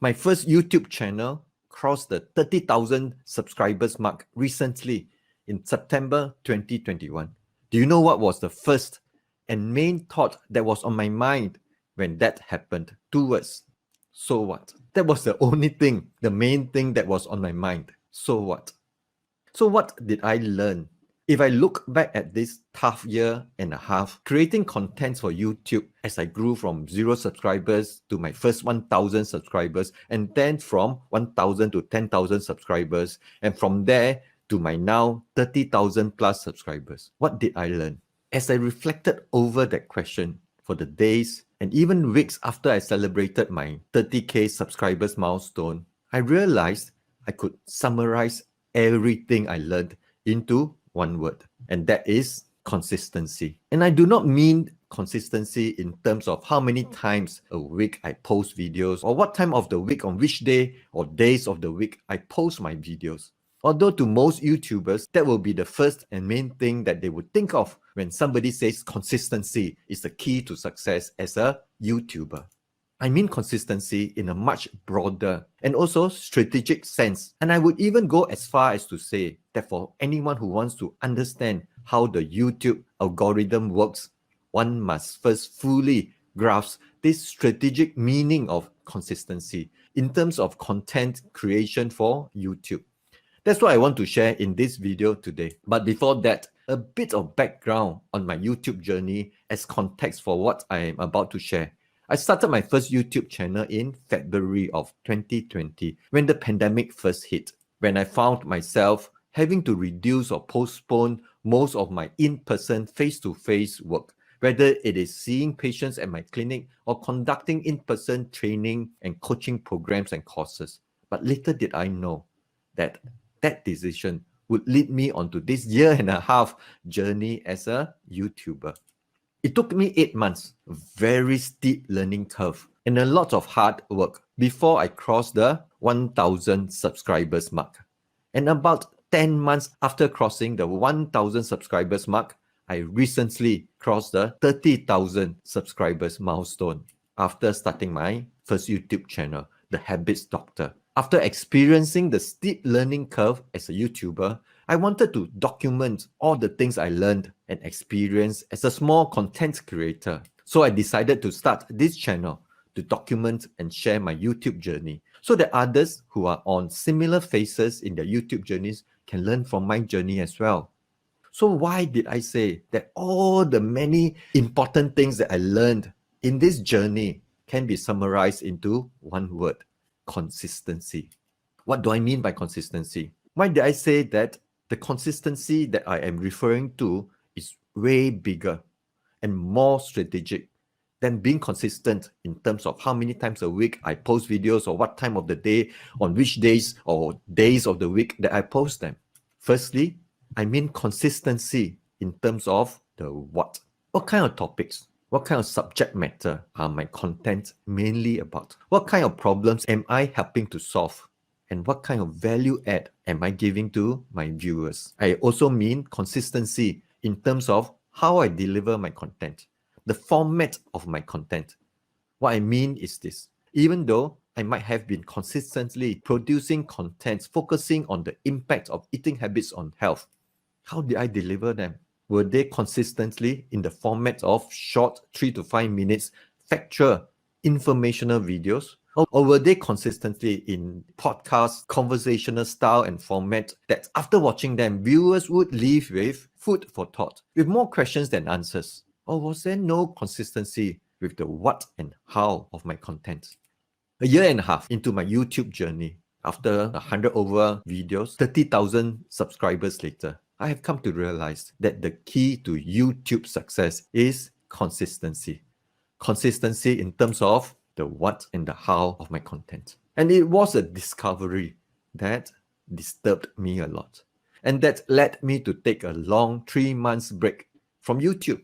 My first YouTube channel crossed the 30,000 subscribers mark recently in September 2021. Do you know what was the first and main thought that was on my mind when that happened? 2 words. So what? That was the only thing, the main thing that was on my mind. So what? So what did I learn? If I look back at this tough year and a half, creating content for YouTube as I grew from 0 subscribers to my first 1,000 subscribers, and then from 1,000 to 10,000 subscribers, and from there to my now 30,000 plus subscribers. What did I learn? As I reflected over that question for the days and even weeks after I celebrated my 30K subscribers milestone, I realized I could summarize everything I learned into one word, and that is consistency. And I do not mean consistency in terms of how many times a week I post videos or what time of the week on which day or days of the week I post my videos. Although to most YouTubers, that will be the first and main thing that they would think of when somebody says consistency is the key to success as a YouTuber. I mean consistency in a much broader and also strategic sense. And I would even go as far as to say that for anyone who wants to understand how the YouTube algorithm works, one must first fully grasp this strategic meaning of consistency in terms of content creation for YouTube. That's what I want to share in this video today. But before that, a bit of background on my YouTube journey as context for what I am about to share. I started my first YouTube channel in February of 2020 when the pandemic first hit, when I found myself having to reduce or postpone most of my in-person face-to-face work, whether it is seeing patients at my clinic or conducting in-person training and coaching programs and courses. But little did I know that that decision would lead me onto this 1.5 year journey as a YouTuber. It took me 8 months, a very steep learning curve, and a lot of hard work before I crossed the 1,000 subscribers mark. And about 10 months after crossing the 1,000 subscribers mark, I recently crossed the 30,000 subscribers milestone after starting my first YouTube channel, The Habits Doctor. After experiencing the steep learning curve as a YouTuber, I wanted to document all the things I learned and experienced as a small content creator. So I decided to start this channel to document and share my YouTube journey so that others who are on similar phases in their YouTube journeys can learn from my journey as well. So why did I say that all the many important things that I learned in this journey can be summarized into one word? Consistency. What do I mean by consistency? Why did I say that the consistency that I am referring to is way bigger and more strategic than being consistent in terms of how many times a week I post videos or what time of the day, on which days or days of the week that I post them? Firstly, I mean consistency in terms of the what. What kind of topics? What kind of subject matter are my content mainly about? What kind of problems am I helping to solve? And what kind of value add am I giving to my viewers? I also mean consistency in terms of how I deliver my content, the format of my content. What I mean is this: even though I might have been consistently producing content focusing on the impact of eating habits on health, how did I deliver them? Were they consistently in the format of short 3 to 5 minutes factual informational videos? Or were they consistently in podcast conversational style and format that after watching them, viewers would leave with food for thought, with more questions than answers? Or was there no consistency with the what and how of my content? 1.5 years into my YouTube journey, after 100 over videos, 30,000 subscribers later, I have come to realize that the key to YouTube success is consistency. Consistency in terms of the what and the how of my content. And it was a discovery that disturbed me a lot. And that led me to take a long 3 months break from YouTube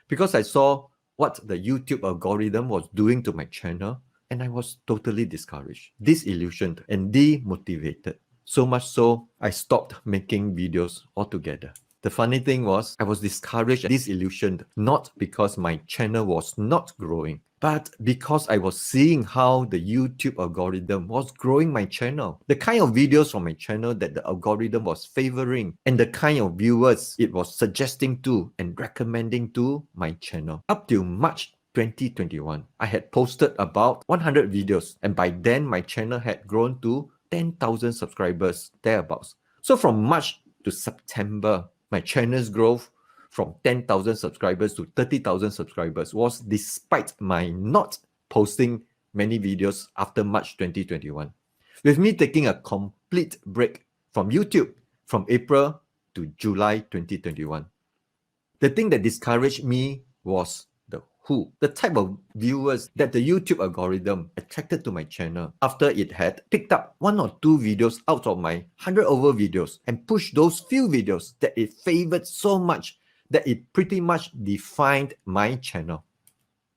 because I saw what the YouTube algorithm was doing to my channel, and I was totally discouraged, disillusioned, and demotivated. So much so, I stopped making videos altogether. The funny thing was, I was discouraged and disillusioned not because my channel was not growing, But because I was seeing how the YouTube algorithm was growing my channel, the kind of videos from my channel that the algorithm was favoring, and the kind of viewers it was suggesting to and recommending to my channel. Up till March 2021, I had posted about 100 videos, and by then my channel had grown to 10,000 subscribers, thereabouts. So from March to September, my channel's growth from 10,000 subscribers to 30,000 subscribers was despite my not posting many videos after March 2021. With me taking a complete break from YouTube from April to July 2021. The thing that discouraged me was the type of viewers that the YouTube algorithm attracted to my channel after it had picked up 1 or 2 videos out of my 100 over videos and pushed those few videos that it favored so much that it pretty much defined my channel.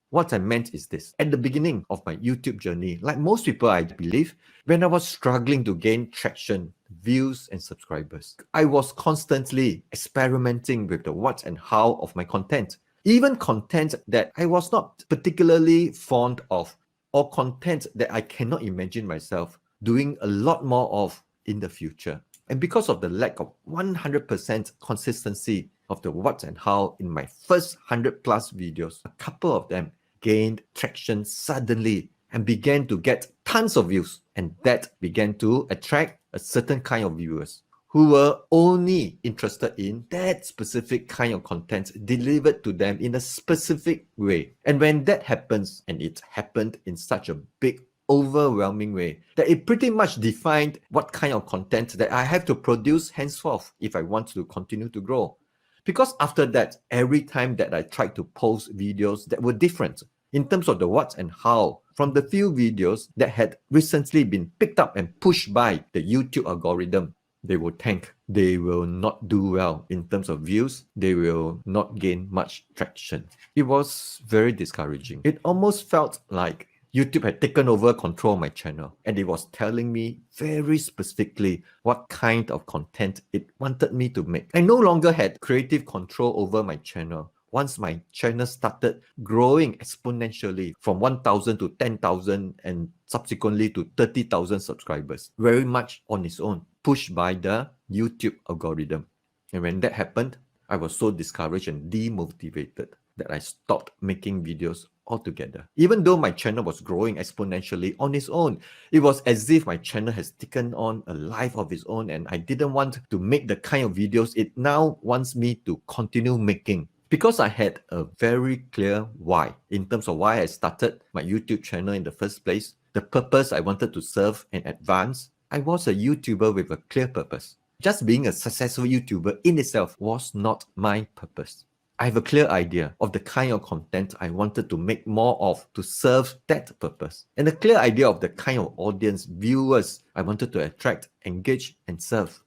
What I meant is this. At the beginning of my YouTube journey, like most people I believe, when I was struggling to gain traction, views, and subscribers, I was constantly experimenting with the what and how of my content. Even content that I was not particularly fond of, or content that I cannot imagine myself doing a lot more of in the future. And because of the lack of 100% consistency of the what and how in my first 100 plus videos, a couple of them gained traction suddenly and began to get tons of views. And that began to attract a certain kind of viewers who were only interested in that specific kind of content delivered to them in a specific way. And when that happens, and it happened in such a big, overwhelming way, that it pretty much defined what kind of content that I have to produce henceforth if I want to continue to grow. Because after that, every time that I tried to post videos that were different in terms of the what and how from the few videos that had recently been picked up and pushed by the YouTube algorithm, they will tank. They will not do well in terms of views. They will not gain much traction. It was very discouraging. It almost felt like YouTube had taken over control of my channel, and it was telling me very specifically what kind of content it wanted me to make. I no longer had creative control over my channel once my channel started growing exponentially from 1,000 to 10,000 and subsequently to 30,000 subscribers, very much on its own, pushed by the YouTube algorithm. And when that happened, I was so discouraged and demotivated that I stopped making videos altogether. Even though my channel was growing exponentially on its own, it was as if my channel has taken on a life of its own, and I didn't want to make the kind of videos it now wants me to continue making. Because I had a very clear why in terms of why I started my YouTube channel in the first place, the purpose I wanted to serve and advance. I was a YouTuber with a clear purpose. Just being a successful YouTuber in itself was not my purpose. I have a clear idea of the kind of content I wanted to make more of to serve that purpose, and a clear idea of the kind of audience, viewers I wanted to attract, engage, and serve.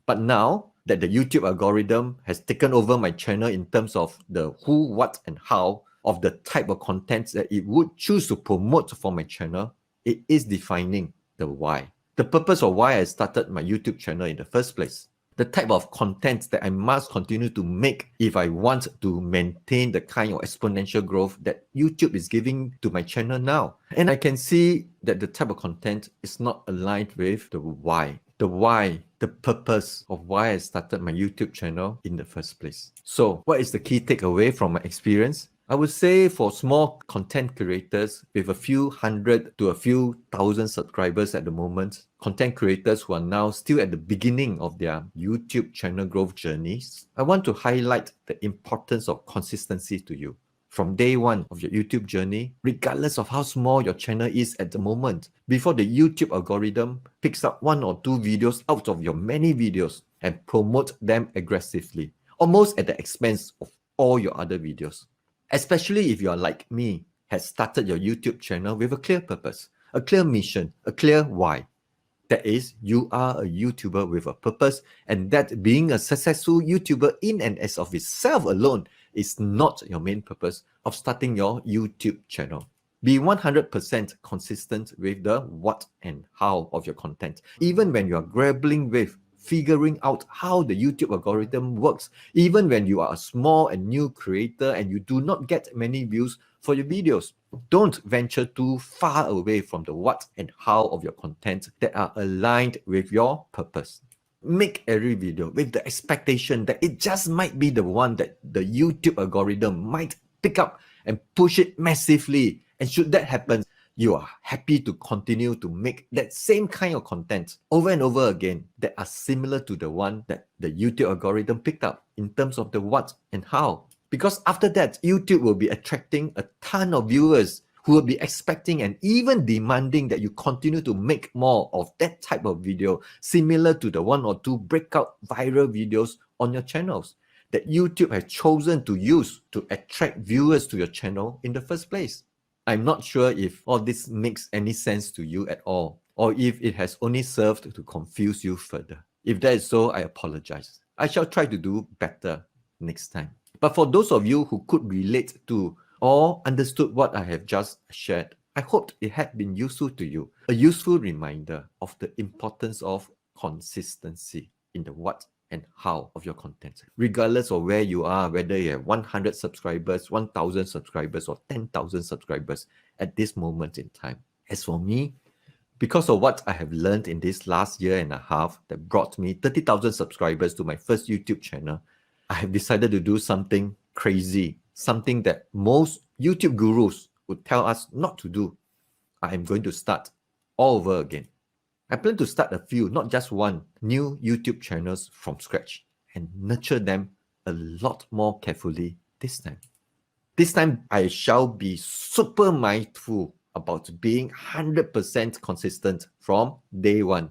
But now that the YouTube algorithm has taken over my channel in terms of the who, what, and how of the type of content that it would choose to promote for my channel, it is defining the why. The purpose of why I started my YouTube channel in the first place. The type of content that I must continue to make if I want to maintain the kind of exponential growth that YouTube is giving to my channel now. And I can see that the type of content is not aligned with the why. The why, the purpose of why I started my YouTube channel in the first place. So what is the key takeaway from my experience? I would say for small content creators with a few hundred to a few thousand subscribers at the moment, content creators who are now still at the beginning of their YouTube channel growth journeys, I want to highlight the importance of consistency to you. From day one of your YouTube journey, regardless of how small your channel is at the moment, before the YouTube algorithm picks up 1 or 2 videos out of your many videos and promote them aggressively, almost at the expense of all your other videos. Especially if you are like me, has started your YouTube channel with a clear purpose, a clear mission, a clear why. That is, you are a YouTuber with a purpose, and that being a successful YouTuber in and as of itself alone is not your main purpose of starting your YouTube channel. Be 100% consistent with the what and how of your content, even when you are grappling with figuring out how the YouTube algorithm works, even when you are a small and new creator and you do not get many views for your videos. Don't venture too far away from the what and how of your content that are aligned with your purpose. Make every video with the expectation that it just might be the one that the YouTube algorithm might pick up and push it massively. And should that happen, you are happy to continue to make that same kind of content over and over again that are similar to the one that the YouTube algorithm picked up in terms of the what and how. Because after that, YouTube will be attracting a ton of viewers who will be expecting and even demanding that you continue to make more of that type of video, similar to the one or two breakout viral videos on your channels that YouTube has chosen to use to attract viewers to your channel in the first place. I'm not sure if all this makes any sense to you at all, or if it has only served to confuse you further. If that is so, I apologize. I shall try to do better next time. But for those of you who could relate to or understood what I have just shared, I hoped it had been useful to you. A useful reminder of the importance of consistency in the what and how of your content. Regardless of where you are, whether you have 100 subscribers, 1,000 subscribers, or 10,000 subscribers at this moment in time. As for me, because of what I have learned in this last year and a half that brought me 30,000 subscribers to my first YouTube channel, I have decided to do something crazy, something that most YouTube gurus would tell us not to do. I am going to start all over again. I plan to start a few, not just one, new YouTube channels from scratch and nurture them a lot more carefully this time. This time, I shall be super mindful about being 100% consistent from day one,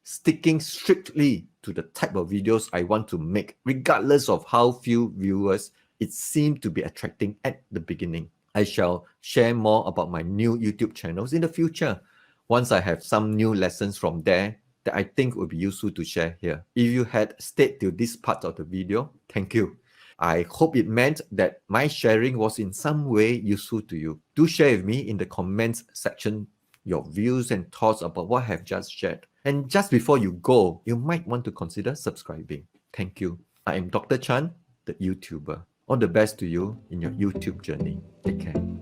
sticking strictly to the type of videos I want to make, regardless of how few viewers it seemed to be attracting at the beginning. I shall share more about my new YouTube channels in the future, once I have some new lessons from there that I think would be useful to share here. If you had stayed till this part of the video, thank you. I hope it meant that my sharing was in some way useful to you. Do share with me in the comments section your views and thoughts about what I have just shared. And just before you go, you might want to consider subscribing. Thank you. I am Dr. Chan, the YouTuber. All the best to you in your YouTube journey. Take care.